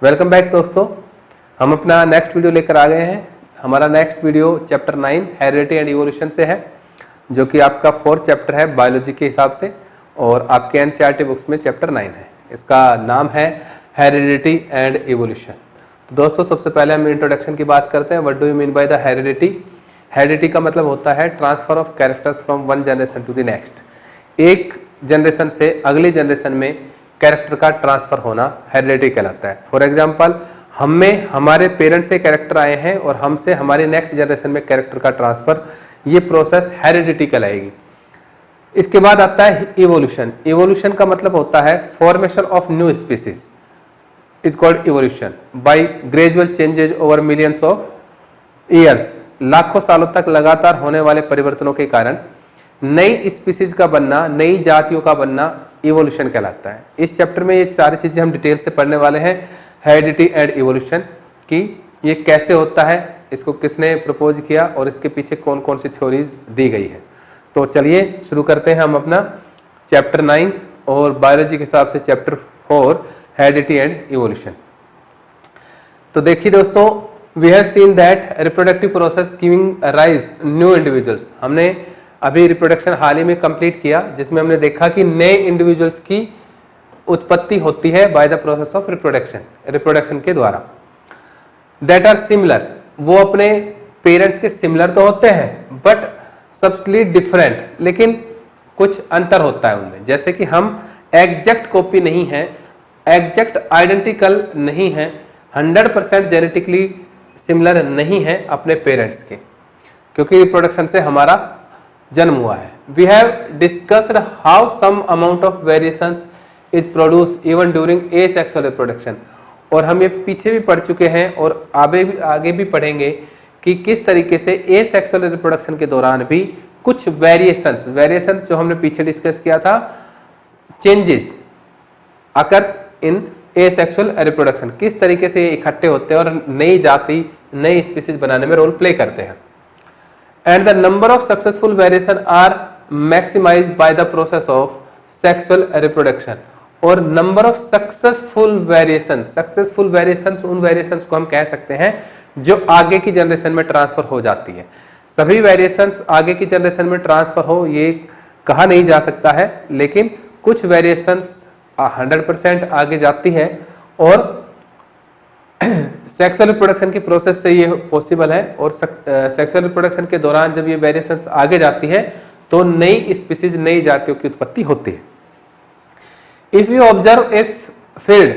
Welcome back दोस्तों। हम अपना नेक्स्ट वीडियो लेकर आ गए हैं। हमारा next video chapter 9 heredity and evolution से है, जो कि आपका 4th चैप्टर है बायोलॉजी के हिसाब से, और आपके एनसीईआरटी बुक्स में चैप्टर 9 है। इसका नाम है हेरिडिटी एंड इवोल्यूशन। तो दोस्तों, सबसे पहले हम इंट्रोडक्शन की बात करते हैं। What do you mean by the heredity? Heredity का मतलब होता है transfer of characters from one generation to the next. एक जनरेशन से अगली जनरेशन में कैरेक्टर का ट्रांसफर होना हेरिडिटी कहलाता है। फॉर एग्जांपल, हम में हमारे पेरेंट्स से कैरेक्टर आए हैं और हमसे हमारे नेक्स्ट जनरेशन में कैरेक्टर का ट्रांसफर, ये प्रोसेस हेरिडिटी कहलाएगी। इसके बाद आता है इवोल्यूशन। इवोल्यूशन का मतलब होता है formation of new species is called evolution bye gradual changes over millions of years. लाखों सालों तक लगातार होने वाले परिवर्तनों के कारण नई स्पीसीज का बनना, नई जातियों का बनना इवोल्यूशन कहलाता है। इस चैप्टर में ये सारी चीजें हम डिटेल से पढ़ने वाले हैं। हेरिडिटी एंड इवोल्यूशन की ये कैसे होता है, इसको किसने प्रपोज किया और इसके पीछे कौन कौन सी थ्योरी दी गई है। तो चलिए शुरू करते हैं हम अपना चैप्टर 9 और बायोलॉजी के हिसाब से चैप्टर 4 हेरिडिटी एंड इवोल्यूशन। तो देखिए दोस्तों, we have seen that reproductive process giving rise new individuals. हमने अभी रिप्रोडक्शन हाल ही में कंप्लीट किया, जिसमें हमने देखा कि नए इंडिविजुअल्स की उत्पत्ति होती है by the process of reproduction के द्वारा। दैट आर सिमिलर, वो अपने पेरेंट्स के सिमिलर तो होते हैं बट सब्सटली डिफरेंट, लेकिन कुछ अंतर होता है उनमें। जैसे कि हम एग्जैक्ट कॉपी नहीं है, एग्जैक्ट आइडेंटिकल नहीं है, 100% जेनेटिकली सिमिलर नहीं है अपने पेरेंट्स के, क्योंकि रिप्रोडक्शन से हमारा जन्म हुआ है। We have discussed how some amount of variations is produce even during asexual reproduction. और हम ये पीछे भी पढ़ चुके हैं और आगे भी पढ़ेंगे कि किस तरीके से एसेक्सुअल रिप्रोडक्शन के दौरान भी कुछ वेरिएशन जो हमने पीछे डिस्कस किया था, changes occurs in asexual reproduction, किस तरीके से ये इकट्ठे होते हैं और नई जाति, नई स्पीसीज बनाने में रोल प्ले करते हैं। And the number of successful variation are maximized by the process of sexual reproduction। और नंबर ऑफ सक्सेसफुल वेरिएशंस उन वेरिएशंस को हम कह सकते हैं जो आगे की जनरेशन में ट्रांसफर हो जाती है। सभी वेरिएशंस आगे की जनरेशन में ट्रांसफर हो ये कहा नहीं जा सकता है, लेकिन कुछ वेरिएशंस 100% आगे जाती है और सेक्सुअल रिप्रोडक्शन की प्रोसेस से ये पॉसिबल है। और सेक्सुअल रिप्रोडक्शन के दौरान जब ये वेरिएशंस आगे जाती है तो नई स्पीसीज, नई जातियों की उत्पत्ति होती है। If you observe a field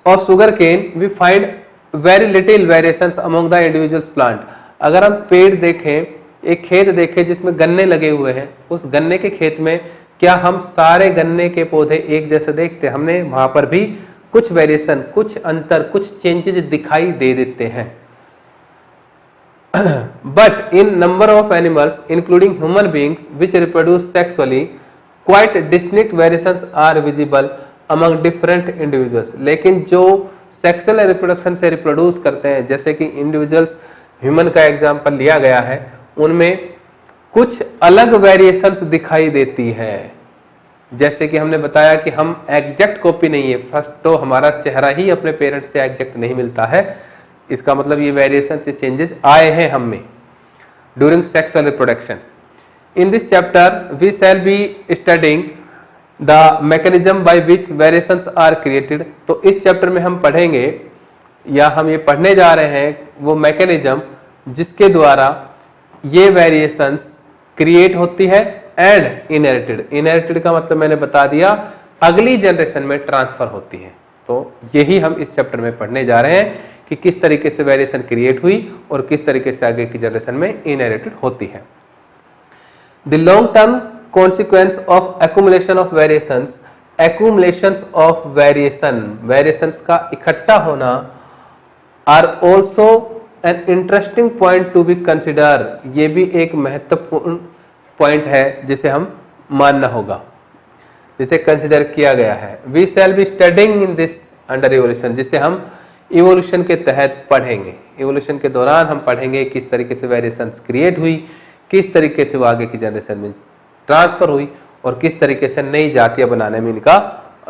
of sugar cane we find very little variations among the individuals plant. अगर हम पेड़ देखें, एक खेत देखें जिसमें गन्ने लगे हुए हैं, उस गन्ने के खेत में क्या हम सारे गन्ने के पौधे एक जैसे देखते हैं? हमने वहां पर भी कुछ वेरिएशन, कुछ अंतर, कुछ चेंजेस दिखाई दे देते हैं। But in number of animals including human beings which reproduce sexually quite distinct variations are visible among different individuals. लेकिन जो सेक्सुअल रिप्रोडक्शन से रिप्रोड्यूस करते हैं, जैसे कि इंडिविजुअल्स, ह्यूमन का एग्जाम्पल लिया गया है, उनमें कुछ अलग वेरिएशंस दिखाई देती है। जैसे कि हमने बताया कि हम एग्जैक्ट कॉपी नहीं है, फर्स्ट तो हमारा चेहरा ही अपने पेरेंट्स से एग्जैक्ट नहीं मिलता है, इसका मतलब ये वेरिएशन से चेंजेस आए हैं हम में during sexual reproduction. In this chapter we shall be studying the mechanism by which variations are created. तो इस चैप्टर में हम पढ़ेंगे या हम ये पढ़ने जा रहे हैं वो मैकेनिज्म जिसके द्वारा ये वेरिएशंस क्रिएट होती है एंड इनहेरिटेड का मतलब मैंने बता दिया, अगली जनरेशन में ट्रांसफर होती है। तो यही हम इस चैप्टर में पढ़ने जा रहे हैं कि किस तरीके से वेरिएशन क्रिएट हुई और किस तरीके से आगे की जनरेशन में इनहेरिटेड होती है। The long term consequence of accumulation of variations का इकट्ठा होना are also an interesting point to be consider. ये भी एक महत्वपूर्ण पॉइंट है जिसे हम मानना होगा, जिसे कंसिडर किया गया है। We shall be studying in this under evolution, जिसे हम इवोल्यूशन के तहत पढ़ेंगे। इवोल्यूशन के दौरान हम पढ़ेंगे किस तरीके से वेरिएशंस क्रिएट हुई, किस तरीके से वो आगे की जनरेशन में ट्रांसफर हुई और किस तरीके से नई जातियां बनाने में इनका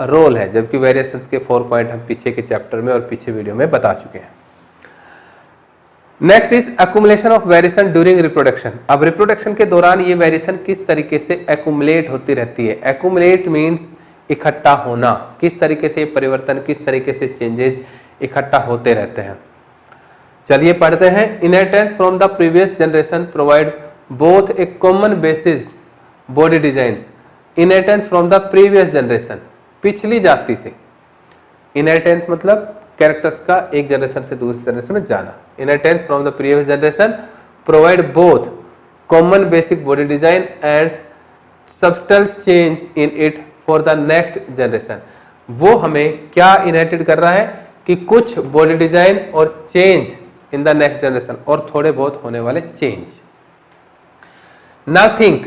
रोल है, जबकि वेरिएशंस के 4 पॉइंट हम पीछे के चैप्टर में और पीछे वीडियो में बता चुके हैं। Next is accumulation of variation during reproduction. अब रिप्रोडक्शन के दौरान ये वेरिएशन किस तरीके से एक्युमुलेट होती रहती है। एक्युमुलेट मीन्स इकट्ठा होना, किस तरीके से परिवर्तन, किस तरीके से चेंजेस इकट्ठा होते रहते हैं। चलिए पढ़ते हैं। Inheritance from the previous generation provide both A common basis body designs. Inheritance from the previous generation, पिछली जाति से। इनहेरिटेंस मतलब कैरेक्टर्स का एक जनरेशन से दूसरी जनरेशन में जाना। Inheritance from the previous generation provide both common basic body design and subtle change in it for the next generation. वो हमें क्या इनहेरिटेड कर रहा है कि कुछ बॉडी डिजाइन और change in the next generation, और थोड़े बहुत होने वाले change. Now think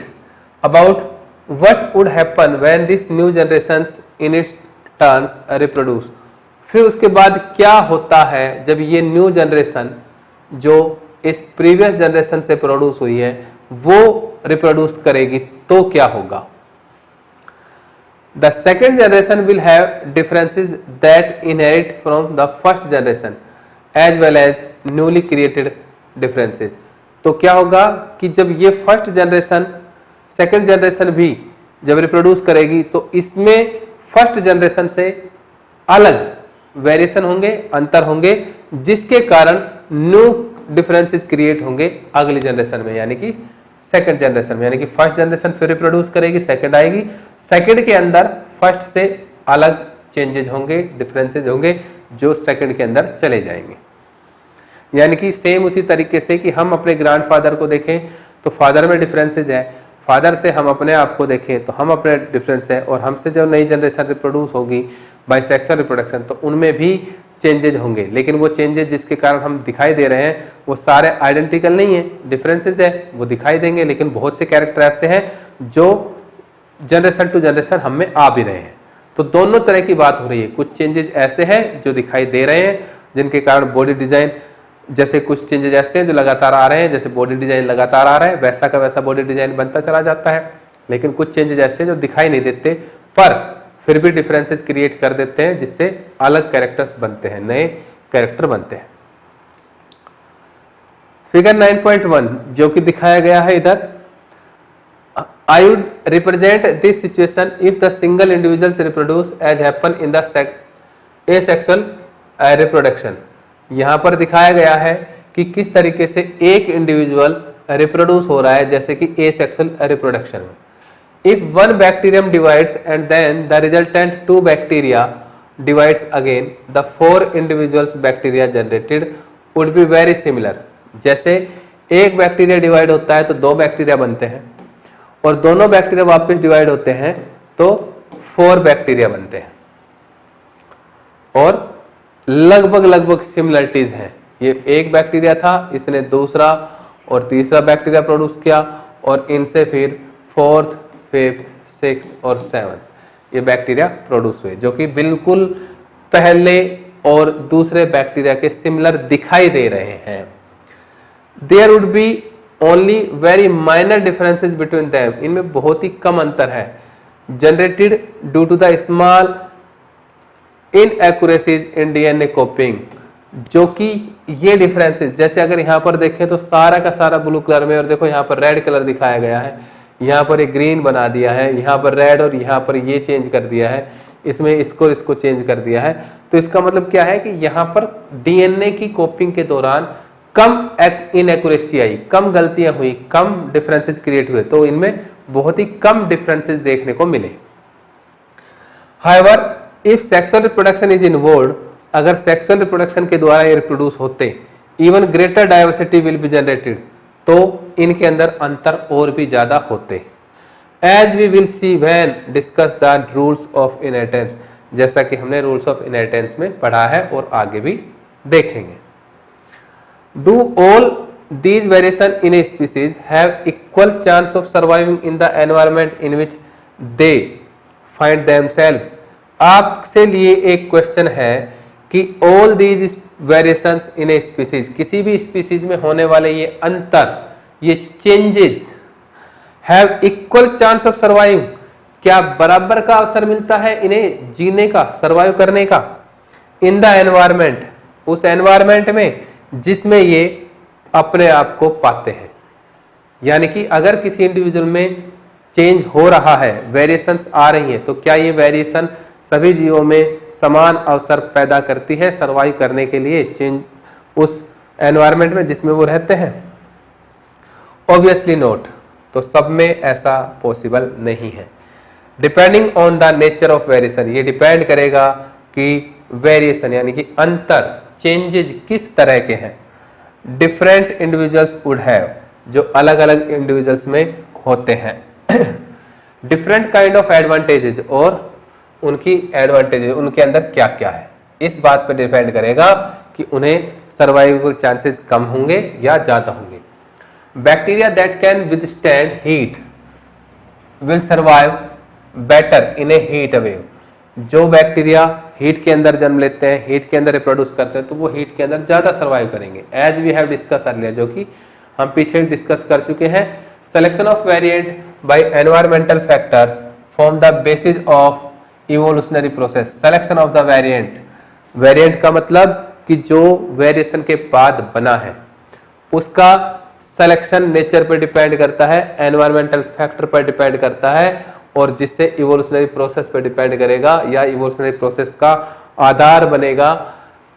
about what would happen when this new generations in its turns reproduce. फिर उसके बाद क्या होता है जब ये न्यू जनरेशन जो इस प्रीवियस जनरेशन से प्रोड्यूस हुई है वो रिप्रोड्यूस करेगी तो क्या होगा। The second generation will have differences that inherit from the first generation as well as newly created differences. तो क्या होगा कि जब ये फर्स्ट जनरेशन सेकेंड जनरेशन भी जब रिप्रोड्यूस करेगी तो इसमें फर्स्ट जनरेशन से अलग वेरिएशन होंगे, अंतर होंगे, जिसके कारण न्यू डिफरेंसेस क्रिएट होंगे अगली जनरेशन में, यानी कि सेकंड जनरेशन में। यानी कि फर्स्ट जनरेशन फिर रिप्रोड्यूस करेगी, सेकंड आएगी, सेकंड के अंदर फर्स्ट से अलग चेंजेस होंगे, डिफरेंसेस होंगे जो सेकंड के अंदर चले जाएंगे। यानी कि सेम उसी तरीके से कि हम अपने ग्रैंडफादर को देखें तो फादर में डिफरेंसेस है, फादर से हम अपने आप को देखें तो हम अपने डिफरेंस है, और हमसे जो नई जनरेशन रिप्रोड्यूस होगी बाय सेक्सुअल रिप्रोडक्शन तो उनमें भी चेंजेज होंगे, लेकिन वो चेंजेज जिसके कारण हम दिखाई दे रहे हैं वो सारे आइडेंटिकल नहीं है, डिफरेंसेस है, वो दिखाई देंगे, लेकिन बहुत से कैरेक्टर ऐसे हैं जो जनरेशन टू जनरेशन हम में आ भी रहे हैं। तो दोनों तरह की बात हो रही है। कुछ चेंजेज ऐसे हैं जो दिखाई दे रहे हैं जिनके कारण बॉडी डिजाइन, जैसे कुछ चेंजेस ऐसे हैं जो लगातार आ रहे हैं, जैसे बॉडी डिजाइन लगातार आ रहा है वैसा का वैसा बॉडी डिजाइन बनता चला जाता है, लेकिन कुछ चेंजेस ऐसे जो दिखाई नहीं देते पर फिर भी डिफरेंसेस क्रिएट कर देते हैं, जिससे अलग कैरेक्टर्स बनते हैं, नए कैरेक्टर बनते हैं। फिगर 9.1 जो कि दिखाया गया है इधर, I would represent this situation if the single individuals reproduce as happen in the asexual reproduction। यहाँ पर दिखाया गया है कि किस तरीके से एक इंडिविजुअल रिप्रोड्यूस हो रहा है जैसे कि एसेक्सुअल रिप्रोडक्शन में। If one bacterium divides and then the resultant 2 bacteria divides again, the 4 individuals bacteria generated would be very similar। जैसे एक बैक्टीरिया डिवाइड होता है तो 2 बैक्टीरिया बनते हैं, और दोनों बैक्टीरिया वापस डिवाइड होते हैं तो 4 बैक्टीरिया बनते हैं, और लगभग सिमिलरिटीज हैं। ये एक बैक्टीरिया था, इसने दूसरा और तीसरा बैक्टीरिया प्रोड्यूस किया, और इनसे फिर 4th, 5th, 6th और 7th ये बैक्टीरिया प्रोड्यूस हुए, जो कि बिल्कुल पहले और दूसरे बैक्टीरिया के सिमिलर दिखाई दे रहे हैं। There would be only very minor differences between them। इनमें बहुत ही कम अंतर है। Generated due to the small inaccuracies in DNA copying, जो कि ये डिफरेंसेस, जैसे अगर यहाँ पर देखें तो सारा का सारा ब्लू कलर में, और देखो यहाँ पर रेड कलर दिखाया गया है, यहाँ पर ये ग्रीन बना दिया है, यहाँ पर रेड, और यहाँ पर ये चेंज कर दिया है, इसमें इसको चेंज कर दिया है। तो इसका मतलब क्या है कि यहाँ पर डीएनए की कॉपिंग के दौरान कम इनएक्यूरेसी आई, कम गलतियां हुई, कम डिफरेंसेस क्रिएट हुए, तो इनमें बहुत ही कम डिफरेंसेस देखने को मिले। However if sexual reproduction is involved, अगर सेक्सुअल रिप्रोडक्शन के द्वारा ये रिप्रोड्यूस होते, even greater diversity will be generated, तो इनके अंदर अंतर और भी ज्यादा होते। As we will see when discuss the rules of inheritance, जैसा कि हमने रूल्स ऑफ इनहेरिटेंस में पढ़ा है और आगे भी देखेंगे। Do all these variation in a species have equal chance of surviving in the environment in which they find themselves? आपसे लिए एक क्वेश्चन है कि all these variations in a species, किसी भी स्पीसीज में होने वाले ये अंतर, ये changes have equal chance of surviving, क्या बराबर का अवसर मिलता है इन्हें जीने का, सरवाइव करने का? इन द एनवायरमेंट, उस एनवायरमेंट में जिसमें ये अपने आप को पाते हैं। यानी कि अगर किसी इंडिविजुअल में चेंज हो रहा है, वेरिएशंस आ रही हैं, तो क्या ये वेरिएशन सभी जीवों में समान अवसर पैदा करती है सरवाइव करने के लिए चेंज उस एनवायरमेंट में जिसमें वो रहते हैं? Obviously note. तो सब में ऐसा पॉसिबल नहीं है। Depending on the nature of variation, ये डिपेंड करेगा कि वेरिएशन यानी कि अंतर, चेंजेज किस तरह के हैं। डिफरेंट इंडिविजुअल्स वुड हैव, जो अलग अलग इंडिविजुअल्स में होते हैं। डिफरेंट काइंड ऑफ एडवांटेजेस, और उनकी एडवांटेजेस उनके अंदर क्या क्या है, इस बात पर डिपेंड करेगा कि उन्हें सर्वाइवल चांसेस कम होंगे या ज्यादा होंगे। Bacteria that can withstand heat will survive better in A heat wave. जो बैक्टीरिया हीट के अंदर जन्म लेते हैं, हीट के अंदर रिप्रोड्यूस करते हैं, तो वो हीट के अंदर ज्यादा सर्वाइव करेंगे। As we have discuss earlier, जो कि हम पीछे डिस्कस कर चुके हैं। Selection of variant by environmental factors form the basis of evolutionary process. Selection of the variant, variant का मतलब कि जो वेरिएशन के बाद बना है उसका सिलेक्शन नेचर पर डिपेंड करता है, एनवायरमेंटल फैक्टर पर डिपेंड करता है, और जिससे इवोल्यूशनरी प्रोसेस पर डिपेंड करेगा या इवोल्यूशनरी प्रोसेस का आधार बनेगा।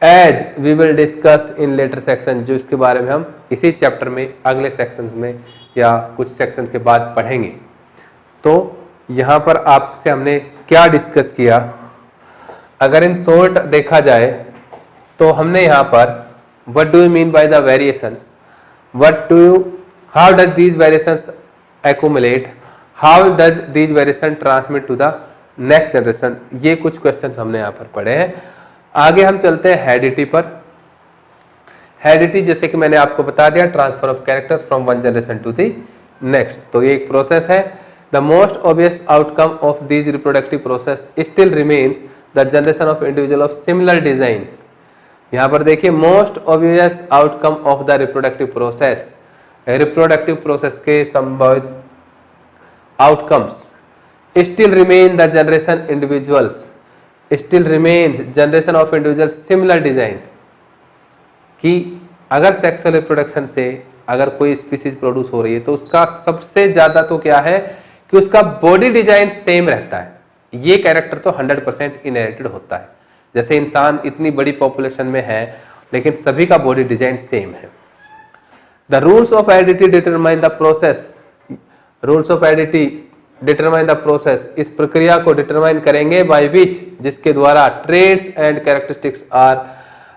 As we will discuss in later section, जो इसके बारे में हम इसी चैप्टर में अगले सेक्शंस में या कुछ सेक्शन के बाद पढ़ेंगे। तो यहाँ पर आपसे हमने क्या डिस्कस किया, अगर इन शॉर्ट देखा जाए तो हमने यहाँ पर what do you mean by the variations, how does these variations accumulate, how does these variations transmit to the next generation, ये कुछ क्वेश्चंस हमने यहाँ पर पढ़े हैं। आगे हम चलते हैं हेरिडिटी पर। हेरिडिटी जैसे कि मैंने आपको बता दिया, transfer of characters from one generation to the next, तो ये एक प्रोसेस है। The most obvious outcome of these reproductive process still remains the generation of individual of similar design. यहाँ पर देखिए, most obvious outcome of the reproductive process, reproductive process के संभावित outcomes still remain the generation individuals, still remain generation of individual similar design. कि अगर sexual reproduction से अगर कोई स्पीसीज प्रोड्यूस हो रही है तो उसका सबसे ज्यादा तो क्या है कि उसका बॉडी डिजाइन सेम रहता है। ये कैरेक्टर तो 100% इनहेरिटेड होता है। जैसे इंसान इतनी बड़ी पॉपुलेशन में है लेकिन सभी का बॉडी डिजाइन सेम है। The rules of heredity determine the process, rules of heredity determine the process, इस प्रक्रिया को डिटरमाइन करेंगे बाय विच, जिसके द्वारा traits and characteristics are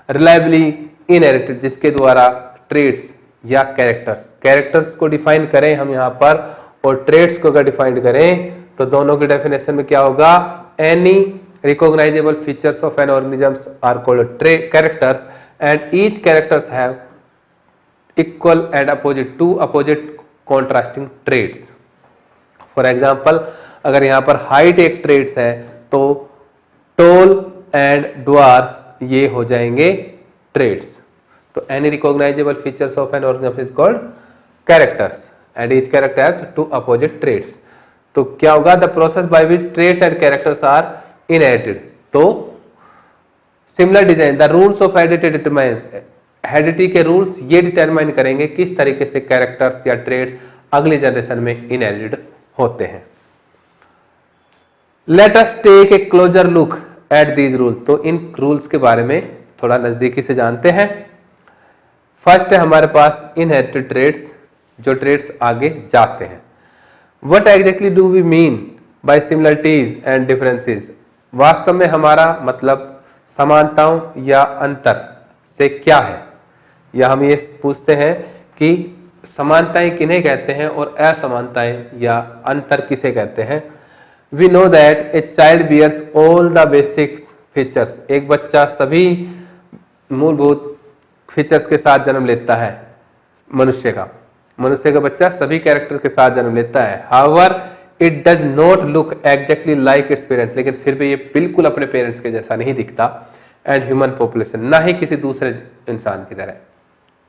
reliably inherited, जिसके द्वारा ट्रेड्स या कैरेक्टर्स को डिफाइन करें हम यहाँ पर, और ट्रेड्स को अगर डिफाइन करें तो दोनों के डेफिनेशन में क्या होगा, any recognizable features of an organisms are called characters and each characters have equal and opposite contrasting traits. For example, अगर यहाँ पर height एक traits है तो tall and dwarf ये हो जाएंगे traits. तो any recognizable features of an organism is called characters and each character has two opposite traits. तो क्या होगा, the process by which traits and characters are inherited, तो similar design, the rules of heredity determine, heredity के rules ये determine करेंगे किस तरीके से कैरेक्टर्स या ट्रेड्स अगली जनरेशन में इनहेरिटेड होते हैं। Let us take a closer look at these rule, तो इन रूल्स के बारे में थोड़ा नजदीकी से जानते हैं। फर्स्ट है हमारे पास इनहेरिटेड ट्रेड्स, जो ट्रेड्स आगे जाते हैं। What exactly do we mean by similarities and differences, वास्तव में हमारा मतलब समानताओं या अंतर से क्या है, या हम ये पूछते हैं कि समानताएं किन्हें कहते हैं और असमानताएं या अंतर किसे कहते हैं। We know that a child bears all the basic features, एक बच्चा सभी मूलभूत फीचर्स के साथ जन्म लेता है। मनुष्य का बच्चा सभी कैरेक्टर के साथ जन्म लेता है। However it does not look exactly like its parents, लेकिन फिर भी ये बिल्कुल अपने पेरेंट्स के जैसा नहीं दिखता। एंड ह्यूमन पॉपुलेशन, ना ही किसी दूसरे इंसान की तरह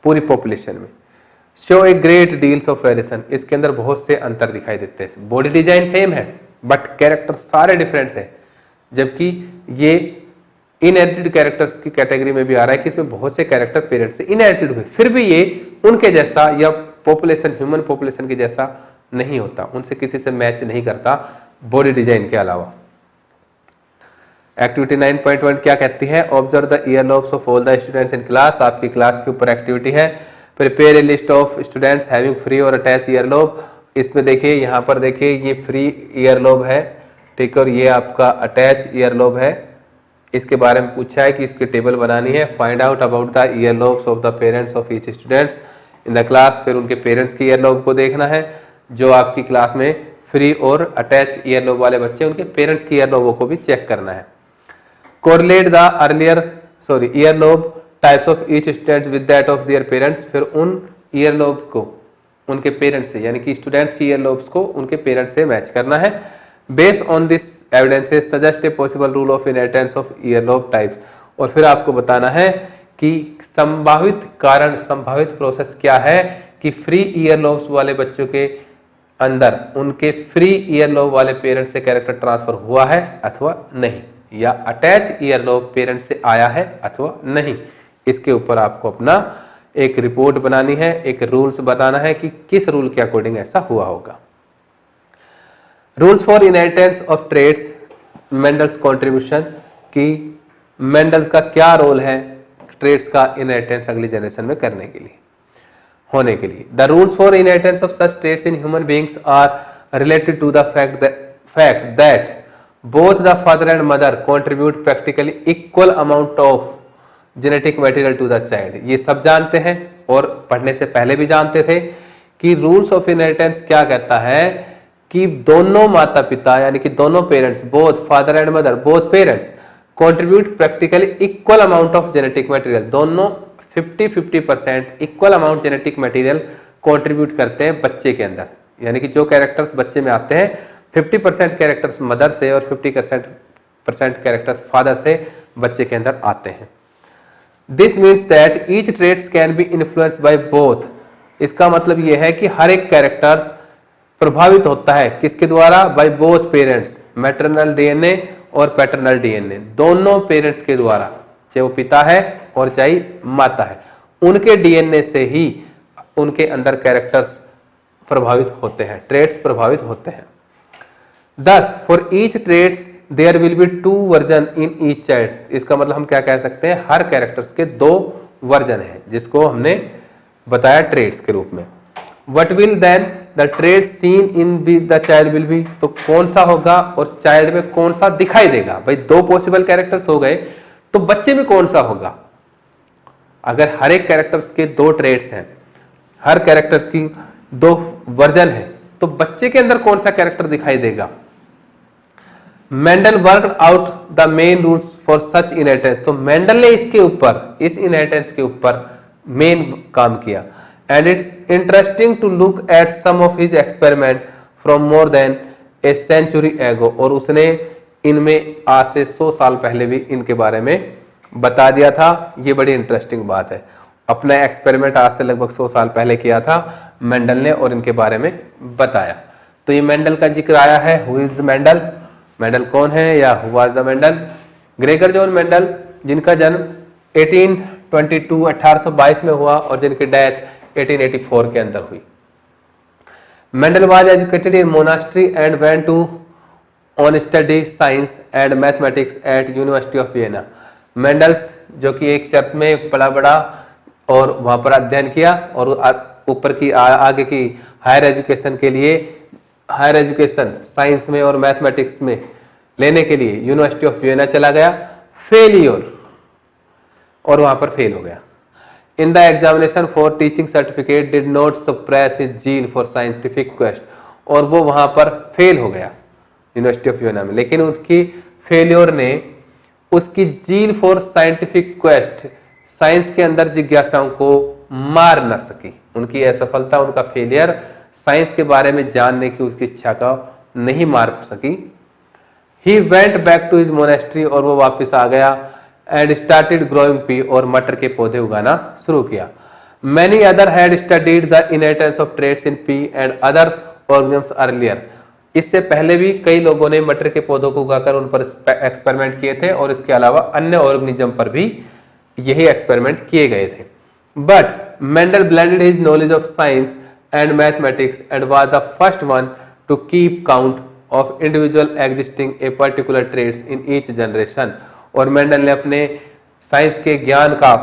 पूरी पॉपुलेशन में। Show a great deals of variation, इसके अंदर बहुत से अंतर दिखाई देते हैं। बॉडी डिजाइन सेम है बट कैरेक्टर सारे डिफरेंट है, जबकि ये इनहेरिटेड कैरेक्टर्स की कैटेगरी में भी आ रहा है कि इसमें बहुत से कैरेक्टर पेरेंट्स से इनहेरिटेड हुए, फिर भी ये उनके जैसा या पॉपुलेशन ह्यूमन पॉपुलेशन के जैसा नहीं होता, उनसे किसी से मैच नहीं करता बॉडी डिजाइन के अलावा। एक्टिविटी 9.1 क्या कहती है? Observe the year lobes of all the students in class. आपकी क्लास के ऊपर एक्टिविटी है। Prepare a list of students having free और अटैच ईयर लॉब। इसमें देखिए, यहाँ पर देखिए, ये फ्री ईयर लॉब है, ठीक है, और ये आपका अटैच ईयर लॉब है। इसके बारे में पूछा है कि इसकी टेबल बनानी है। Find out about the year lobes of the parents of each students in the class. फिर उनके पेरेंट्स की ईयर लॉब को देखना है। जो आपकी क्लास में फ्री और अटैच ईयर लॉब वाले बच्चे, उनके पेरेंट्स की ईयर लॉबों को भी चेक करना है। Correlate the ear lobe types of each student with that of their parents. फिर उन ईयर लोब को उनके पेरेंट्स से, यानी कि स्टूडेंट्स की ईयर लोब्स को उनके पेरेंट्स से मैच करना है। Based on this evidences suggest a possible rule of inheritance of ear lobe types. और फिर आपको बताना है कि संभावित कारण, संभावित प्रोसेस क्या है कि फ्री ईयर लोब्स वाले बच्चों के अंदर उनके फ्री ईयर लोब वाले पेरेंट्स से कैरेक्टर ट्रांसफर हुआ है अथवा नहीं, या अटैच ईयर लॉब पेरेंट से आया है अथवा नहीं। इसके ऊपर आपको अपना एक रिपोर्ट बनानी है, एक रूल्स बताना है कि किस रूल के अकॉर्डिंग ऐसा हुआ होगा। Rules for inheritance of traits, Mendel's contribution, कि मेंडल का क्या रोल है ट्रेड्स का इनहेरिटेंस अगली जनरेशन में करने के लिए, होने के लिए। The rules for inheritance of such traits in human beings are related to the fact that both the father and mother contribute practically equal amount of genetic material to the child। ये सब जानते हैं और पढ़ने से पहले भी जानते थे कि रूल्स ऑफ इनहेरिटेंस क्या कहता है कि दोनों माता पिता, यानी कि दोनों parents, both father and mother, both parents contribute practically equal amount of genetic material. दोनों 50-50% equal amount genetic material contribute करते हैं बच्चे के अंदर, यानी कि जो कैरेक्टर्स बच्चे में आते हैं 50% कैरेक्टर्स मदर से और 50% कैरेक्टर्स फादर से बच्चे के अंदर आते हैं। This means that each traits can be influenced by both. इसका मतलब यह है कि हर एक कैरेक्टर्स प्रभावित होता है किसके द्वारा? By both parents, maternal DNA और पैटर्नल डीएनए, दोनों पेरेंट्स के द्वारा, चाहे वो पिता है और चाहे माता है, उनके डीएनए से ही उनके अंदर कैरेक्टर्स प्रभावित होते हैं, ट्रेट्स प्रभावित होते हैं। Thus, for each traits there will be 2 version in each child। इसका मतलब हम क्या कह सकते हैं? हर कैरेक्टर्स के 2 वर्जन हैं, जिसको हमने बताया ट्रेट्स के रूप में। What will then the traits seen in the child will be? तो कौन सा होगा और चाइल्ड में कौन सा दिखाई देगा? भाई 2 पॉसिबल कैरेक्टर्स हो गए, तो बच्चे में कौन सा होगा? अगर हर एक कैरेक्टर्स के 2 ट्रेट्स हैं, हर कैरेक्टर की 2 वर्जन है, तो बच्चे के अंदर कौन सा कैरेक्टर दिखाई देगा? Mendel worked out the main rules for such inheritance. तो मेंडल ने इसके ऊपर, इस इनहेरिटेंस के ऊपर मेन काम किया। And it's interesting to look at some of his experiment from more than a century ago. और उसने इनमें आज से 100 साल पहले भी इनके बारे में बता दिया था। ये बड़ी इंटरेस्टिंग बात है। अपना एक्सपेरिमेंट आज से लगभग 100 साल पहले किया था मेंडल ने और इनके बारे में बताया। तो ये मेंडल का जिक्र आया है। Who is Mendel? मेंडल कौन है या who was the Mendel? Gregor John Mendel, जिनका जन्म 1822 में हुआ और जिनकी डेथ 1884 के अंदर हुई। Mendel was educated in monastery and went to on study science and mathematics at university of Vienna. Mendel's जो कि एक चर्च में पला बड़ा और वहां पर अध्ययन किया और ऊपर की आगे की हायर एजुकेशन के लिए, हायर एजुकेशन साइंस में और मैथमेटिक्स में लेने के लिए यूनिवर्सिटी ऑफ वियना चला गया। फेलियर, और वहां पर फेल हो गया। In the examination for teaching certificate did not suppress his zeal for scientific quest. और वो वहां पर फेल हो गया यूनिवर्सिटी ऑफ वियना में, लेकिन उसकी फेलियर ने उसकी zeal for scientific quest, science के अंदर जिज्ञासाओं को मार न सकी। उनकी असफलता, उनका फेलियर साइंस के बारे में जानने की उसकी इच्छा का नहीं मार सकी। He went back to his monastery, और वो वापस आ गया। एंड स्टार्टेड ग्रोइंग पी, और मटर के पौधे उगाना शुरू किया। Many other had studied the inheritance of traits in P and other organisms earlier. इससे पहले भी कई लोगों ने मटर के पौधों को उगाकर उन पर एक्सपेरिमेंट किए थे और इसके अलावा अन्य ऑर्गेनिज्म पर भी यही एक्सपेरिमेंट किए गए थे। But Mendel blended his knowledge of science and mathematics and was the first one to keep count of individual existing a particular traits in each generation. और मेंडल ने अपने साइंस के ज्ञान का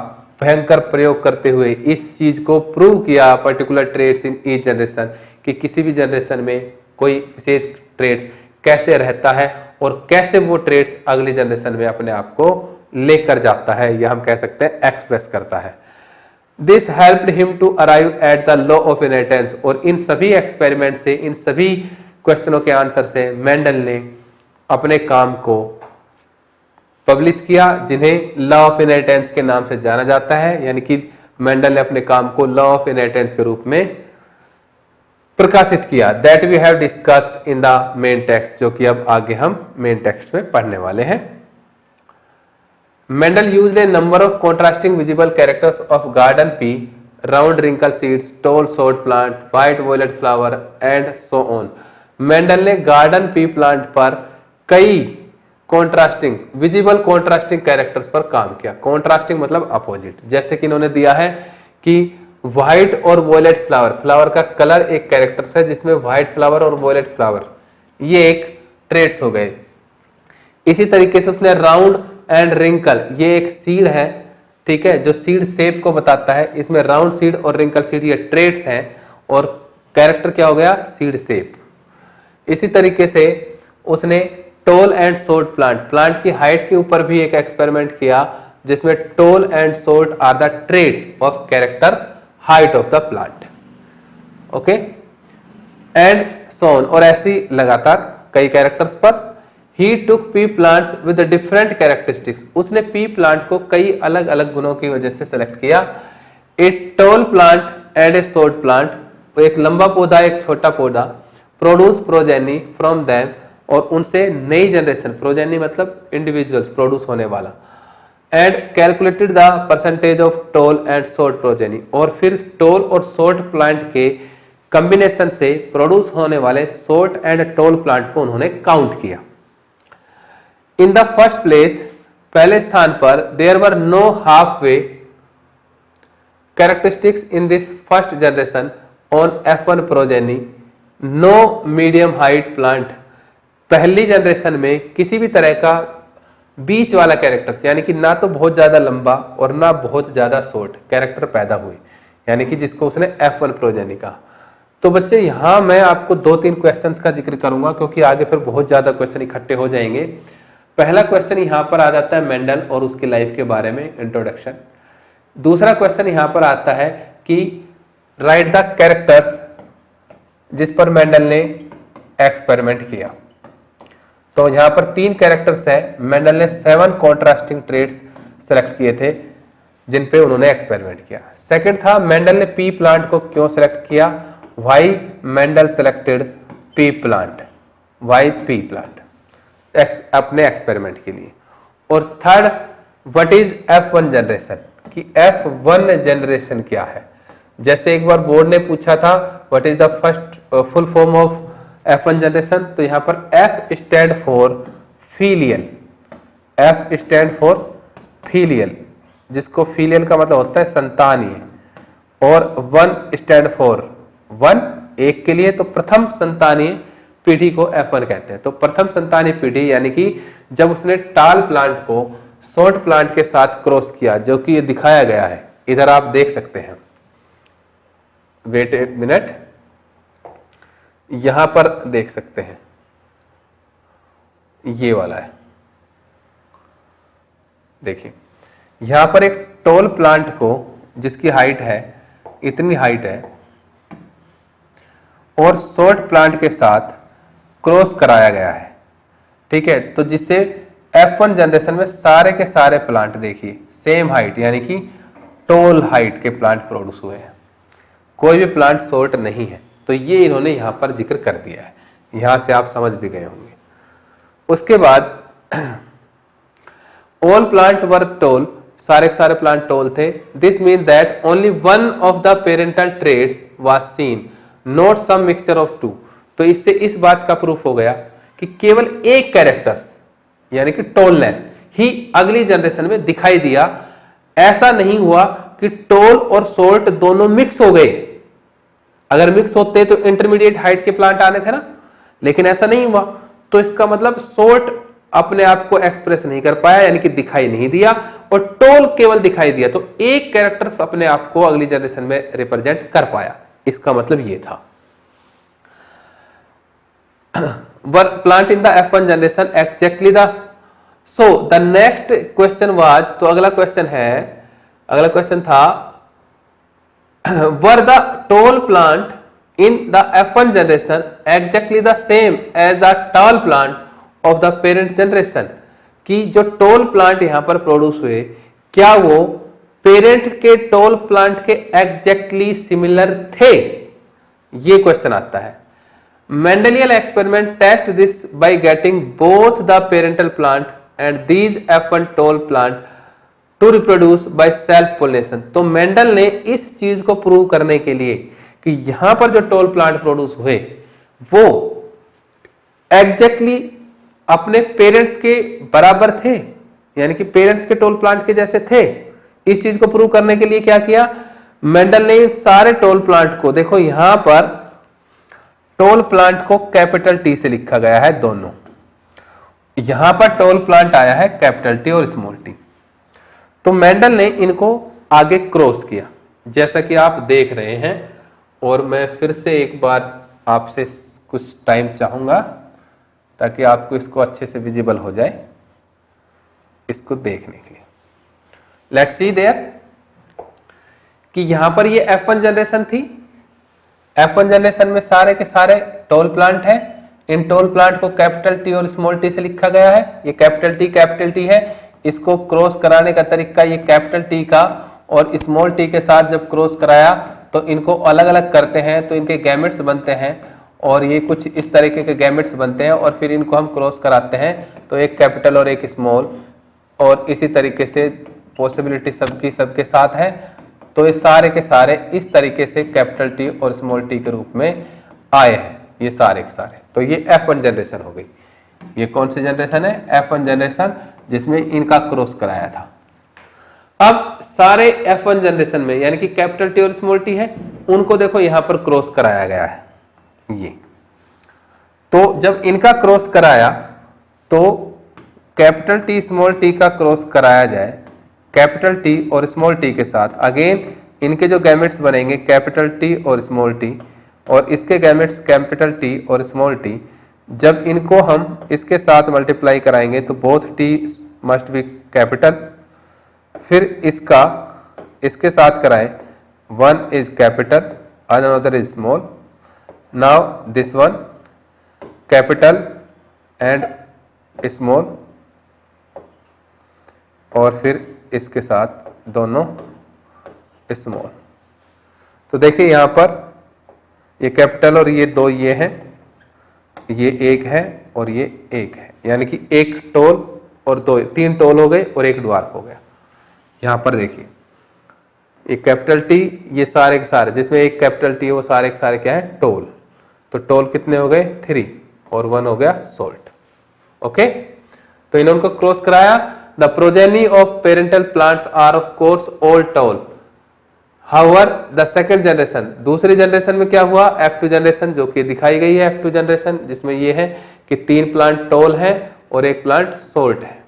भयंकर प्रयोग करते हुए इस चीज को प्रूव किया, particular traits in each generation, कि किसी भी जनरेशन में कोई विशेष ट्रेड्स कैसे रहता है और कैसे वो ट्रेड्स अगली जनरेशन में अपने आप को लेकर जाता है, या हम कह सकते हैं एक्सप्रेस करता है। This helped him to arrive at the law of inheritance. और इन सभी एक्सपेरिमेंट से, इन सभी क्वेश्चनों के आंसर से मेंडल ने अपने काम को पब्लिश किया, जिन्हें लॉ ऑफ इनहेरिटेंस के नाम से जाना जाता है। यानी कि मेंडल ने अपने काम को लॉ ऑफ इनहेरिटेंस के रूप में प्रकाशित किया। That we have discussed in the main text, जो कि अब आगे हम मेन टेक्स्ट में पढ़ने वाले हैं। Mendel used a number of contrasting visible characters of garden pea, round wrinkle seeds, tall short plant, white violet flower and so on. Mendel ने गार्डन पी प्लांट पर कई कॉन्ट्रास्टिंग, विजिबल कॉन्ट्रास्टिंग कैरेक्टर्स पर काम किया। Contrasting मतलब opposite. जैसे कि इन्होंने दिया है कि व्हाइट और वॉयलेट फ्लावर, फ्लावर का कलर एक कैरेक्टर्स है जिसमें व्हाइट फ्लावर और वॉयलेट फ्लावर ये एक ट्रेड्स हो गए। इसी तरीके से उसने राउंड एंड रिंकल, ये एक सीड है, ठीक है, जो सीड शेप को बताता है। इसमें राउंड सीड और रिंकल सीड ये ट्रेड्स हैं और कैरेक्टर क्या हो गया, सीड शेप। इसी तरीके से उसने tall and short plant, plant की हाइट के ऊपर भी एक एक्सपेरिमेंट किया जिसमें tall and short are the traits of character height of the plant. Okay, and so on, और ऐसी लगातार कई कैरेक्टर्स पर। He took pea plants with different characteristics, उसने पी प्लांट को कई अलग अलग गुणों की वजह से सेलेक्ट किया। A tall plant and A short plant, एक लंबा पौधा एक छोटा पौधा, प्रोड्यूस प्रोजेनी फ्रॉम देम, और उनसे नई जनरेशन, प्रोजेनी मतलब इंडिविजुअल्स, प्रोड्यूस होने वाला। And calculated the percentage of tall and short progeny, और फिर टॉल और शॉर्ट प्लांट के कॉम्बिनेशन से प्रोड्यूस होने वाले शॉर्ट एंड टॉल प्लांट को उन्होंने काउंट किया। इन द फर्स्ट प्लेस, पहले स्थान पर, there were no half way characteristics in this first generation on F1 progeny, no medium height plant. पहली जनरेशन में किसी भी तरह का बीच वाला कैरेक्टर्स, यानी कि ना तो बहुत ज्यादा लंबा और ना बहुत ज्यादा शॉर्ट कैरेक्टर पैदा हुए, यानी कि जिसको उसने F1 प्रोजेनी कहा। तो बच्चे यहां मैं आपको 2-3 क्वेश्चंस का जिक्र करूंगा, क्योंकि आगे फिर बहुत ज्यादा क्वेश्चन इकट्ठे हो जाएंगे। पहला क्वेश्चन यहां पर आ जाता है मेंडल और उसकी लाइफ के बारे में इंट्रोडक्शन। दूसरा क्वेश्चन यहां पर आता है कि राइट द कैरेक्टर्स जिस पर मेंडल ने एक्सपेरिमेंट किया। तो यहां पर 3 कैरेक्टर्स है, मेंडल ने 7 कॉन्ट्रास्टिंग ट्रेड्स सेलेक्ट किए थे जिन पे उन्होंने एक्सपेरिमेंट किया। सेकंड था मेंडल ने पी प्लांट को क्यों सेलेक्ट किया, why Mendel selected P plant, why P plant अपने एक्सपेरिमेंट के लिए। और third, what is F1 generation, कि F1 जनरेशन क्या है। जैसे एक बार बोर्ड ने पूछा था what is the first full form of F1 generation, तो यहां पर F stand for filial, F stand for filial, जिसको फीलियल का मतलब होता है संतानीय, और 1 स्टैंड फॉर 1 एक के लिए, तो प्रथम संतानीय पीढ़ी को F1 कहते हैं। तो प्रथम संतानीय पीढ़ी यानी कि जब उसने टाल प्लांट को शॉर्ट प्लांट के साथ क्रॉस किया, जो कि ये दिखाया गया है, इधर आप देख सकते हैं, वेट एक मिनट, यहां पर देख सकते हैं, ये वाला है, देखिए यहां पर एक टॉल प्लांट को जिसकी हाइट है, इतनी हाइट है, और शॉर्ट प्लांट के साथ क्रॉस कराया गया है, ठीक है। तो जिससे F1 जनरेशन में सारे के सारे प्लांट देखिए सेम हाइट, यानी कि टॉल हाइट के प्लांट प्रोड्यूस हुए हैं, कोई भी प्लांट शॉर्ट नहीं है। तो ये इन्होंने यहां पर जिक्र कर दिया है, यहां से आप समझ भी गए होंगे। उसके बाद ऑल प्लांट वर टॉल, सारे के सारे प्लांट टॉल थे। This mean that only one of the parental traits was seen, not some mixture of two. तो इससे इस बात का प्रूफ हो गया कि केवल एक कैरेक्टर्स यानी कि टोलनेस ही अगली जनरेशन में दिखाई दिया। ऐसा नहीं हुआ कि टोल और सोल्ट दोनों मिक्स हो गए। अगर मिक्स होते तो इंटरमीडिएट हाइट के प्लांट आने थे ना, लेकिन ऐसा नहीं हुआ। तो इसका मतलब सोल्ट अपने आप को एक्सप्रेस नहीं कर पाया, यानी कि दिखाई नहीं दिया, और टोल केवल दिखाई दिया। तो एक कैरेक्टर्स अपने आप को अगली जनरेशन में रिप्रेजेंट कर पाया। इसका मतलब ये था। Were plant in the F1 generation exactly the so the next question was, तो अगला क्वेश्चन था were the tall plant in the F1 generation exactly the same as the tall plant of the parent generation, कि जो tall plant यहां पर produce हुए क्या वो पेरेंट के टोल प्लांट के एग्जैक्टली सिमिलर थे? ये क्वेश्चन आता है। Mendelian experiment test this by getting both the parental plant and these F1 tall plant to reproduce by self pollination. तो मेंडल ने इस चीज को प्रूव करने के लिए कि यहां पर जो टोल प्लांट प्रोड्यूस हुए वो एग्जैक्टली अपने पेरेंट्स के बराबर थे, यानी कि पेरेंट्स के टोल प्लांट के जैसे थे। इस चीज को प्रूव करने के लिए क्या किया मेंडल ने? सारे टोल प्लांट को, देखो यहां पर टोल प्लांट को कैपिटल टी से लिखा गया है दोनों, यहां पर टोल प्लांट आया है कैपिटल टी और स्मॉल टी। तो मेंडल ने इनको आगे क्रॉस किया जैसा कि आप देख रहे हैं, और मैं फिर से एक बार आपसे कुछ टाइम चाहूंगा ताकि आपको इसको अच्छे से विजिबल हो जाए इसको देखने के लिए। लेट्स सी देयर कि यहां पर ये F1 जनरेशन थी। F1 जनरेशन में सारे के सारे टोल प्लांट हैं। इन टोल प्लांट को कैपिटल टी और स्मॉल टी से लिखा गया है। ये कैपिटल टी है। इसको क्रॉस कराने का तरीका ये कैपिटल टी का और स्मॉल टी के साथ जब क्रॉस कराया तो इनको अलग अलग करते हैं तो इनके गैमेट्स बनते हैं, और ये कुछ इस तरीके के गैमेट्स बनते हैं, और फिर इनको हम क्रॉस कराते हैं तो एक कैपिटल और एक स्मॉल, और इसी तरीके से पॉसिबिलिटी सबके साथ है। तो ये सारे के सारे इस तरीके से कैपिटल टी और स्मॉल टी के रूप में आए हैं ये सारे के सारे। तो ये F1 जनरेशन हो गई। ये कौन सी जनरेशन है? F1 जनरेशन, जिसमें इनका क्रॉस कराया था। अब सारे F1 जनरेशन में यानी कि कैपिटल टी और स्मॉल टी है, उनको देखो यहां पर क्रॉस कराया गया है ये। तो जब इनका क्रॉस कराया तो कैपिटल टी स्मॉल टी का क्रॉस कराया जाए कैपिटल टी और स्मॉल टी के साथ, अगेन इनके जो गैमेट्स बनेंगे कैपिटल टी और स्मॉल टी, और इसके गैमेट्स कैपिटल टी और स्मॉल टी, जब इनको हम इसके साथ मल्टीप्लाई कराएंगे तो both T must be capital. फिर इसका इसके साथ कराएं, one is capital another is small. Now this one capital and small, और फिर इसके साथ दोनों स्मॉल। तो देखिए यहां पर ये कैपिटल और ये दो ये हैं, ये एक है और ये एक है, यानी कि एक टोल और दो, तीन टोल हो गए और एक ड्वार्फ हो गया। यहां पर देखिए एक कैपिटल टी, ये सारे के सारे जिसमें एक कैपिटल टी है वो सारे के सारे क्या है? टोल। तो टोल कितने हो गए? 3, और 1 हो गया सोल्ट। ओके, तो इन्होंने को क्रॉस कराया। The progeny of parental plants are of course all tall. However the second generation, दूसरी जनरेशन में क्या हुआ? F2 जनरेशन, जो कि दिखाई गई है F2 जनरेशन, जिसमें ये है कि 3 प्लांट टोल है और 1 प्लांट सोल्ट है।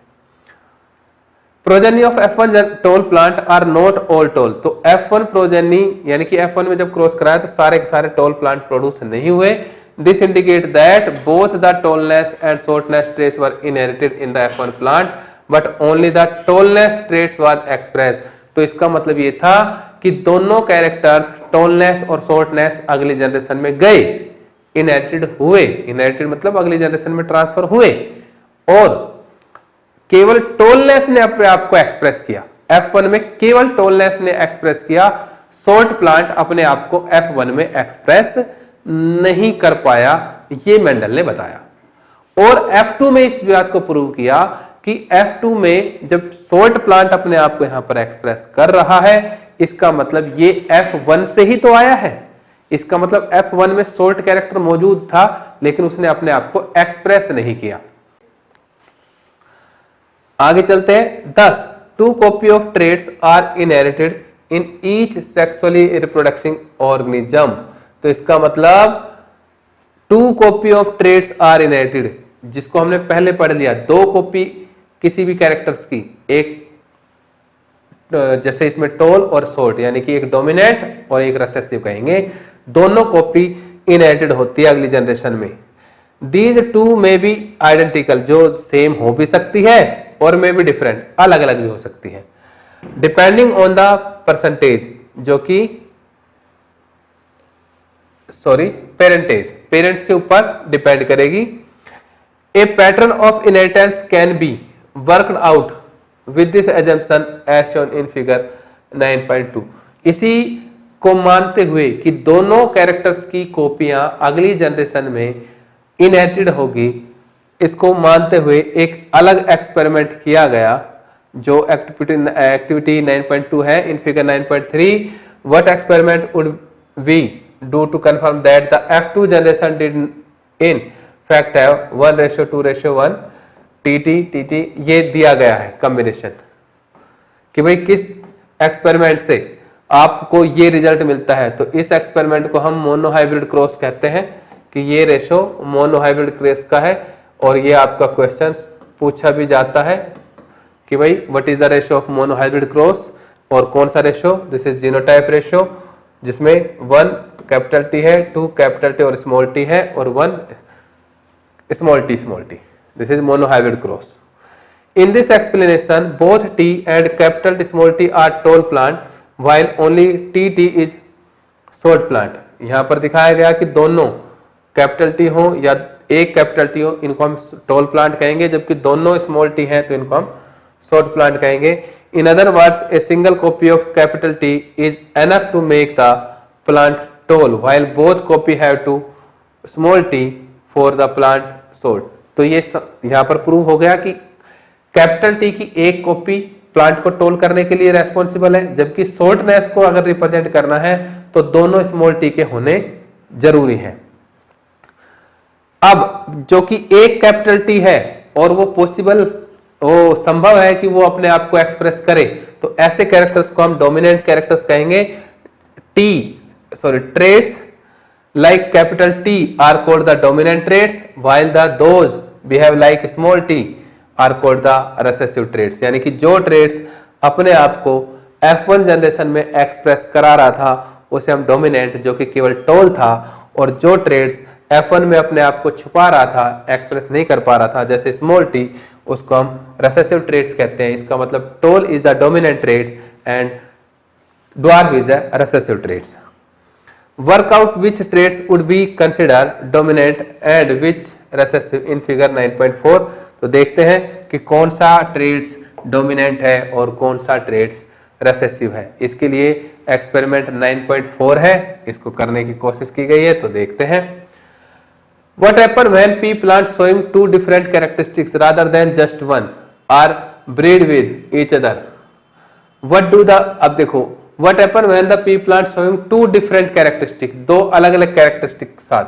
Progeny of F1 tall plant are not all tall. तो F1 प्रोजेनी यानी कि F1 में जब क्रॉस कराया तो सारे के सारे टोल प्लांट प्रोड्यूस नहीं हुए। This indicate that both the tallness and shortness traits were inherited in the F1 plant but only the tallness traits were express. तो इसका मतलब ये था कि दोनों कैरेक्टर्स टोलनेस और शॉर्टनेस अगली जनरेशन में गए, इनहेरिटेड हुए। इनहेरिटेड मतलब अगली जनरेशन में ट्रांसफर हुए, और केवल टोलनेस ने अपने आप को एक्सप्रेस किया। F1 में केवल टोलनेस ने एक्सप्रेस किया, शॉर्ट प्लांट अपने आप को F1 में एक्सप्रेस नहीं कर पाया, ये मेंडल ने बताया। और F2 में इस बात को प्रूव किया कि F2 में जब शॉर्ट प्लांट अपने आप को यहां पर एक्सप्रेस कर रहा है, इसका मतलब ये F1 से ही तो आया है, इसका मतलब F1 में शॉर्ट कैरेक्टर मौजूद था लेकिन उसने अपने आप को एक्सप्रेस नहीं किया। आगे चलते हैं। 10 2 copy of traits are inherited in each sexually reproducing organism. तो इसका मतलब 2 copy of traits are inherited, जिसको हमने पहले पढ़ लिया, 2 कॉपी किसी भी कैरेक्टर्स की, एक जैसे इसमें टॉल और शॉर्ट, यानी कि एक डोमिनेंट और एक रिसेसिव कहेंगे, दोनों कॉपी इनहेरिटेड होती है अगली जनरेशन में। दीज टू में बी आइडेंटिकल, जो सेम हो भी सकती है और में भी डिफरेंट, अलग अलग भी हो सकती है, डिपेंडिंग ऑन द परसेंटेज, जो कि पेरेंटेज, पेरेंट्स के ऊपर डिपेंड करेगी। A pattern of inheritance can be worked out with this assumption as shown in figure 9.2। इसी को मानते हुए कि दोनों कैरेक्टर्स की कॉपियां अगली जनरेशन में इनहेरिटेड होगी, इसको मानते हुए एक अलग एक्सपेरिमेंट किया गया जो एक्टिविटी 9.2 है in figure 9.3। What experiment would we do to confirm that the F2 generation did in fact have 1:2:1 TT ये दिया गया है कॉम्बिनेशन, कि भाई किस एक्सपेरिमेंट से आपको ये रिजल्ट मिलता है। तो इस एक्सपेरिमेंट को हम मोनोहाइब्रिड क्रॉस कहते हैं, कि ये रेशो मोनोहाइब्रिड क्रॉस का है। और ये आपका क्वेश्चंस पूछा भी जाता है कि भाई what is the ratio of monohybrid cross, और कौन सा ratio, this is genotype ratio, जिसमें 1 कैपिटल T है, 2 कैपिटल T और स्मॉल t है, और 1 small t। This is monohybrid cross. In this explanation, both T and capital T small t are tall plant, while only TT is short plant. यहाँ पर दिखाया गया कि दोनों कैपिटल T हो या एक कैपिटल T हो, इनको हम टॉल प्लांट कहेंगे, जबकि दोनों स्मॉल t हैं तो इनको हम शॉर्ट प्लांट कहेंगे। In other words, a single copy of capital T is enough to make the plant tall, while both copy have to small t for the plant short. तो ये यहाँ पर prove हो गया कि कैपिटल T की एक कॉपी प्लांट को टोल करने के लिए रेस्पॉन्सिबल है, जबकि शॉर्टनेस को अगर रिप्रेजेंट करना है तो दोनों स्मॉल t के होने जरूरी है। अब जो कि एक कैपिटल T है और वो संभव है कि वो अपने आप को एक्सप्रेस करे, तो ऐसे कैरेक्टर्स को हम डोमिनेंट कैरेक्टर्स कहेंगे। Traits like capital T are called the dominant traits, while those behave like small t are called the recessive traits। यानी कि जो ट्रेड्स अपने आप को F1 जनरेशन में एक्सप्रेस करा रहा था उसे हम डोमिनेंट, जो कि केवल टॉल था, और जो ट्रेड्स F1 में अपने आप को छुपा रहा था, एक्सप्रेस नहीं कर पा रहा था, जैसे स्मॉल t, उसको हम रेसेसिव ट्रेड्स कहते हैं। इसका मतलब tall is the dominant traits and dwarf is the recessive traits. Work out which traits would be considered dominant and which recessive in figure 9.4। तो देखते हैं कि कौन सा ट्रेड्स डोमिनेंट है और कौन सा ट्रेड्स रेसेसिव है। इसके लिए एक्सपेरिमेंट 9.4 है, इसको करने की कोशिश की गई है, तो देखते हैं। What happens when pea plants showing 2 different characteristics rather than just one are breed with each other? What do the, अब देखो, What happen when the pea plant showing 2 different characteristics, दो अलग अलग कैरेक्टरिस्टिक के साथ,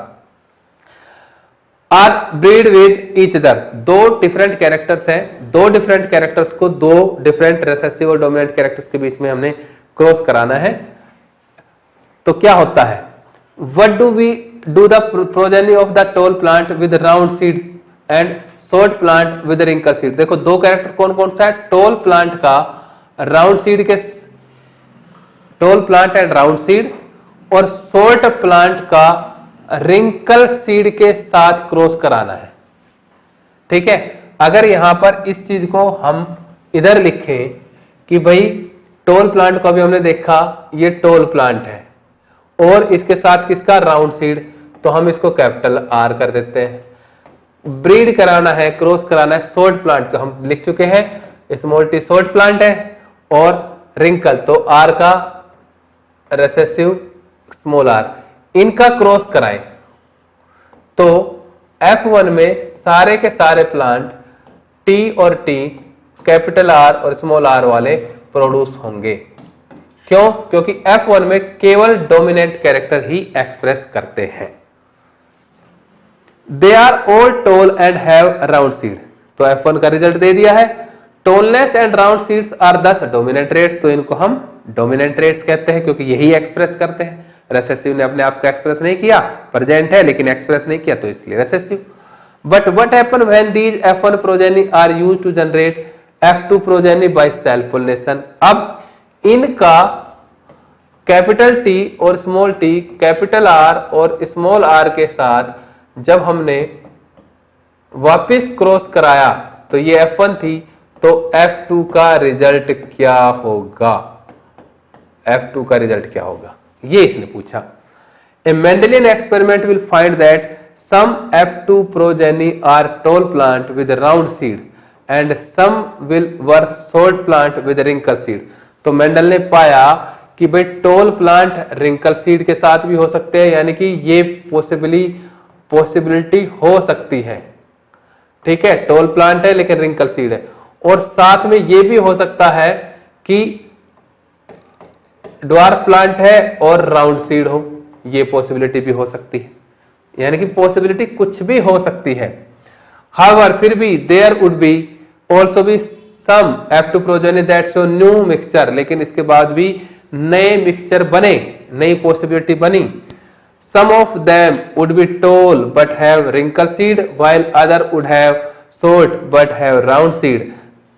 are breed with each other, दो different characters हैं, दो डिफरेंट कैरेक्टर्स को दो डिफरेंट रेसेसिव और डोमिनेंट कैरेक्टर्स के बीच में हमने क्रॉस कराना है, तो क्या होता है। What do we do the progeny of the tall plant with round seed and short plant with wrinkle seed। देखो दो कैरेक्टर कौन कौन सा है, टॉल प्लांट का राउंड सीड के, tall plant and round seed, और शॉर्ट प्लांट का रिंकल सीड के साथ क्रॉस कराना है। ठीक है, अगर यहां पर इस चीज को हम इधर लिखें कि भाई टॉल प्लांट को अभी हमने देखा ये टॉल प्लांट है और इसके साथ किसका, राउंड सीड, तो हम इसको कैपिटल R कर देते हैं। ब्रीड कराना है, क्रॉस कराना है शॉर्ट प्लांट, तो हम लिख चुके हैं स्मॉल t शॉर्ट प्लांट है, और रिंकल तो R का रेसेसिव स्मॉल r, इनका क्रॉस कराएं तो F1 में सारे के सारे प्लांट T और T, कैपिटल R और स्मॉल r वाले प्रोड्यूस होंगे। क्यों? क्योंकि F1 में केवल डोमिनेंट कैरेक्टर ही एक्सप्रेस करते हैं। They are all tall and have round seed, तो F1 का रिजल्ट दे दिया है। Tallness and round seeds are thus dominant traits, तो इनको हम डोमिनेंट ट्रेट्स कहते हैं क्योंकि यही एक्सप्रेस करते हैं। रेसेसिव ने अपने आप को एक्सप्रेस नहीं किया, प्रेजेंट है लेकिन एक्सप्रेस नहीं किया, तो इसलिए recessive. But what happen when these F1 progeny are used to generate F2 progeny by self pollination. अब इनका कैपिटल टी और स्मॉल टी, कैपिटल आर और स्मॉल आर के साथ जब हमने वापस क्रॉस कराया तो ये F1 थी, तो F2 का रिजल्ट क्या होगा? F2 का रिजल्ट क्या होगा ये इसने पूछा। A Mendelian experiment will find that some F2 progeny are tall plant with round seed and some will were short plant with wrinkle seed. तो मेंडल ने पाया कि भाई टॉल प्लांट रिंकल सीड के साथ भी हो सकते हैं, यानी कि ये पॉसिबिलिटी हो सकती है। ठीक है, टॉल प्लांट है लेकिन रिंकल सीड है, और साथ में ये भी हो सकता है कि ड्वार्फ प्लांट है और राउंड सीड हो, ये पॉसिबिलिटी भी हो सकती है, यानी कि पॉसिबिलिटी कुछ भी हो सकती है। हाउएवर फिर भी there would be also be some F2 progeny that show new mixture, लेकिन इसके बाद भी नए मिक्सचर बने, नई पॉसिबिलिटी बनी। Some of them would be tall but have wrinkle seed, while other would have short but have round seed.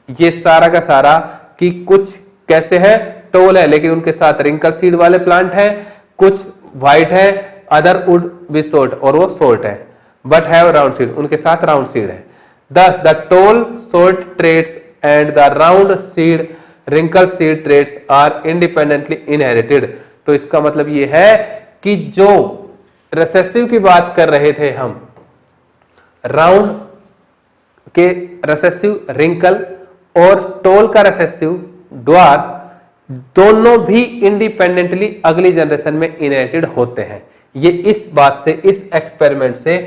ये सारा का सारा कि कुछ कैसे है, टोल है लेकिन उनके साथ रिंकल सीड वाले प्लांट है, कुछ व्हाइट है, अदर वुड बी शॉर्ट और वो शॉर्ट है, बट हैव राउंड सीड, उनके साथ राउंड सीड है। Thus the tall short traits and the round seed wrinkle seed traits are independently inherited. तो इसका मतलब ये है कि जो रेसेसिव की बात कर रहे थे हम, राउंड के रेसेसिव रिंकल और टोल का रेसेसिव ड्वार्फ, दोनों भी इंडिपेंडेंटली अगली जनरेशन में इनहेरिटेड होते हैं। ये इस बात से, इस एक्सपेरिमेंट से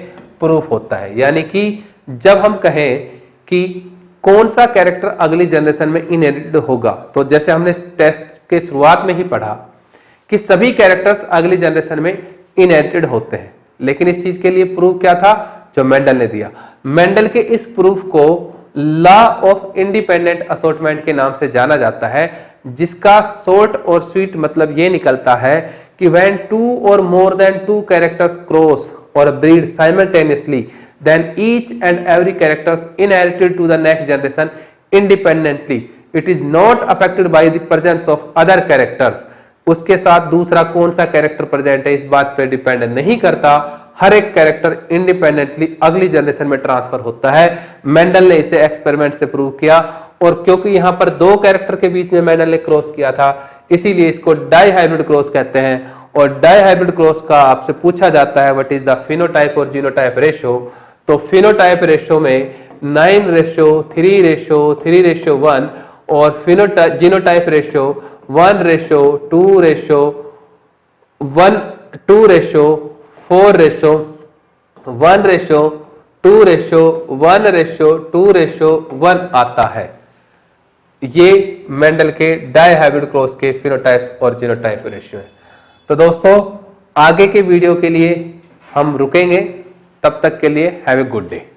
प्रूफ होता है। यानी कि जब हम कहें कि कौन सा कैरेक्टर अगली जनरेशन में इनहेरिटेड होगा, तो जैसे हमने टेस्ट के शुरुआत में ही पढ़ा कि सभी कैरेक्टर्स अगली जनरेशन में इनहेरिटेड होते हैं, लेकिन इस चीज के लिए प्रूफ क्या था जो मेंडल ने दिया। मेंडल के इस प्रूफ को लॉ ऑफ इंडिपेंडेंट असॉर्टमेंट के नाम से जाना जाता है, जिसका शॉर्ट और स्वीट मतलब ये निकलता है कि व्हेन टू और more than two characters cross और breed simultaneously, then each and every characters inherited to the next generation independently. It is not affected by the presence of other characters. उसके साथ दूसरा कौन सा कैरेक्टर प्रेजेंट है इस बात पे डिपेंड नहीं करता, हर एक कैरेक्टर इंडिपेंडेंटली अगली जनरेशन में ट्रांसफर होता है। मेंडल ने इसे एक्सपेरिमेंट से प्रूव किया, और क्योंकि यहां पर दो कैरेक्टर के बीच में मेंडल ने क्रॉस किया था, इसीलिए इसको डाई हाइब्रिड क्रॉस कहते हैं। और डाई हाइब्रिड क्रॉस का आपसे पूछा जाता है व्हाट इज द फिनोटाइप और जीनोटाइप रेशियो, तो फिनोटाइप रेशियो में 9:3:3:1 और जीनोटाइप रेशियो 1:2:4:1:2:1:2:1 आता है। ये मेंडल के डाई हाइब्रिड क्रॉस के फिनोटाइप और जीनोटाइप रेशियो है। तो दोस्तों आगे के वीडियो के लिए हम रुकेंगे, तब तक के लिए हैव ए गुड डे।